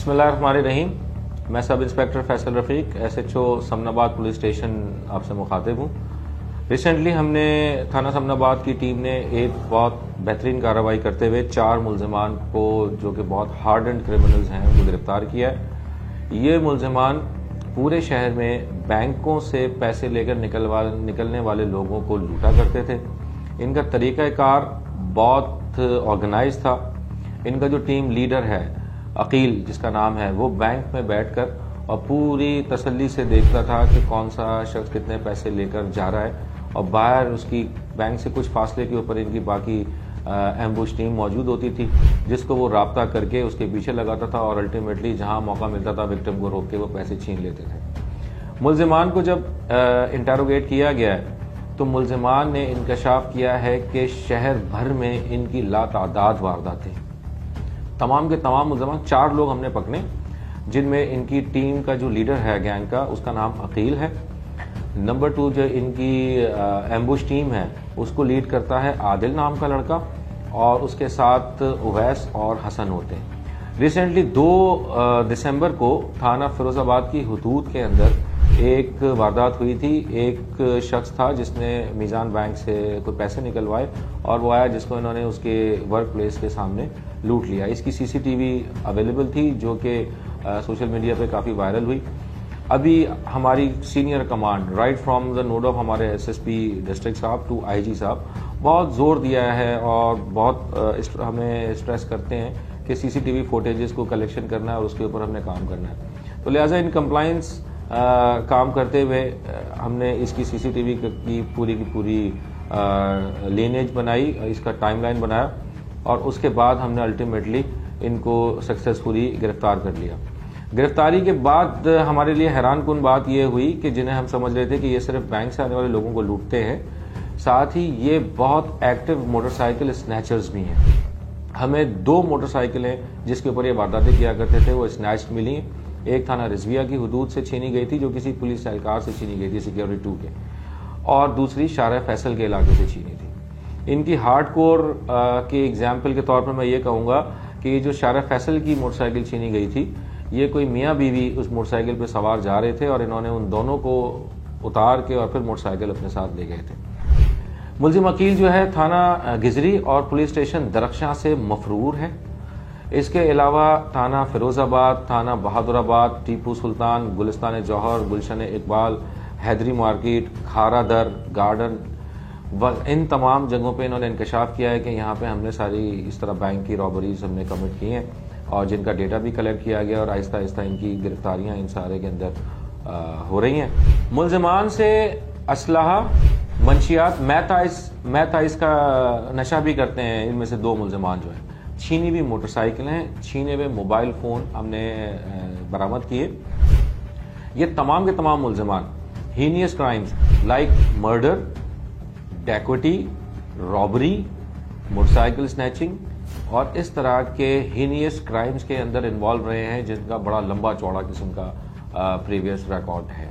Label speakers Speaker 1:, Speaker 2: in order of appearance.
Speaker 1: بسم اللہ الرحمن الرحیم. میں سب انسپیکٹر فیصل رفیق SHO سمن آباد پولیس اسٹیشن آپ سے مخاطب ہوں. ریسنٹلی ہم نے تھانہ سمن آباد کی ٹیم نے ایک بہت بہترین کارروائی کرتے ہوئے 4 ملزمان کو جو کہ بہت ہارڈ اینڈ کرمنلز ہیں ان کو گرفتار کیا ہے. یہ ملزمان پورے شہر میں بینکوں سے پیسے لے کر نکلنے والے لوگوں کو لوٹا کرتے تھے. ان کا طریقہ کار بہت آرگنائز تھا. ان کا جو ٹیم لیڈر ہے عقیل جس کا نام ہے، وہ بینک میں بیٹھ کر اور پوری تسلی سے دیکھتا تھا کہ کون سا شخص کتنے پیسے لے کر جا رہا ہے، اور باہر اس کی بینک سے کچھ فاصلے کے اوپر ان کی باقی ایمبوش ٹیم موجود ہوتی تھی جس کو وہ رابطہ کر کے اس کے پیچھے لگاتا تھا اور الٹیمیٹلی جہاں موقع ملتا تھا وکٹم کو روک کے وہ پیسے چھین لیتے تھے. ملزمان کو جب انٹروگیٹ کیا گیا ہے تو ملزمان نے انکشاف کیا ہے کہ شہر بھر میں ان کی لاتعداد وارداتیں. تمام کے تمام ملزمان 4 لوگ ہم نے پکڑے، جن میں ان کی ٹیم کا جو لیڈر ہے گینگ کا اس کا نام عقیل ہے. نمبر 2 جو ان کی ایمبوش ٹیم ہے اس کو لیڈ کرتا ہے عادل نام کا لڑکا، اور اس کے ساتھ اویس اور حسن ہوتے ہیں. ریسنٹلی 2 دسمبر کو تھانہ فیروز آباد کی حدود کے اندر ایک واردات ہوئی تھی. ایک شخص تھا جس نے میزان بینک سے کوئی پیسے نکلوائے اور وہ آیا جس کو انہوں نے اس کے ورک پلیس کے سامنے لوٹ لیا. اس کی CCTV اویلیبل تھی جو کہ سوشل میڈیا پہ کافی وائرل ہوئی. ابھی ہماری senior command right from the node of ہمارے SSP ڈسٹرکٹ صاحب ٹو IG صاحب بہت زور دیا ہے اور بہت ہمیں اسٹریس کرتے ہیں کہ CCTV فوٹیجز کو کلیکشن کرنا ہے اور اس کے اوپر ہم نے کام کرنا ہے. تو لہٰذا ان کمپلائنس کام کرتے ہوئے ہم نے اس کی CCTV کی پوری لینیج بنائی، اس کا ٹائم لائن بنایا، اور اس کے بعد ہم نے الٹیمیٹلی ان کو سکسیسفلی گرفتار کر لیا. گرفتاری کے بعد ہمارے لیے حیران کن بات یہ ہوئی کہ جنہیں ہم سمجھ رہے تھے کہ یہ صرف بینک سے آنے والے لوگوں کو لوٹتے ہیں، ساتھ ہی یہ بہت ایکٹیو موٹر سائیکل اسنیچرز بھی ہیں. ہمیں 2 موٹر سائیکلیں جس کے اوپر یہ وارداتیں کیا کرتے تھے وہ اسنیچ ملی. ایک تھانہ رضویہ کی حدود سے چھینی گئی تھی جو کسی پولیس اہلکار سے چھینی گئی تھی سیکیورٹی 2 کے، اور دوسری شارع فیصل کے علاقے سے چھینی تھی. ان کی ہارڈ کور کی ایگزامپل کے طور پر میں یہ کہوں گا کہ یہ جو شارع فیصل کی موٹر سائیکل چھینی گئی تھی، یہ کوئی میاں بیوی اس موٹر سائیکل پہ سوار جا رہے تھے اور انہوں نے ان دونوں کو اتار کے اور پھر موٹر سائیکل اپنے ساتھ لے گئے تھے. ملزم عقیل جو ہے تھانہ گجری اور پولیس اسٹیشن درخشاں سے مفرور ہے. اس کے علاوہ تھانہ فیروز آباد، تھانہ بہادر آباد، ٹیپو سلطان، گلستان جوہر، گلشن اقبال، حیدری مارکیٹ، کھارا در گارڈن، ان تمام جگہوں پہ انہوں نے انکشاف کیا ہے کہ یہاں پہ ہم نے ساری اس طرح بینک کی رابریز ہم نے کمٹ کی ہیں اور جن کا ڈیٹا بھی کلیکٹ کیا گیا، اور آہستہ آہستہ ان کی گرفتاریاں ان سارے کے اندر ہو رہی ہیں. ملزمان سے اسلحہ، منشیات، میتھ آئس کا نشہ بھی کرتے ہیں. ان میں سے 2 ملزمان جو ہیں چھینی ہوئی موٹر سائیکلیں، چھینے ہوئے موبائل فون ہم نے برآمد کیے. یہ تمام کے تمام ملزمان heinous crimes like murder, dacoity, robbery, motorcycle snatching اور اس طرح کے ہینیس کرائمز کے اندر انوالو رہے ہیں جن کا بڑا لمبا چوڑا قسم کا پریویس ریکارڈ ہے.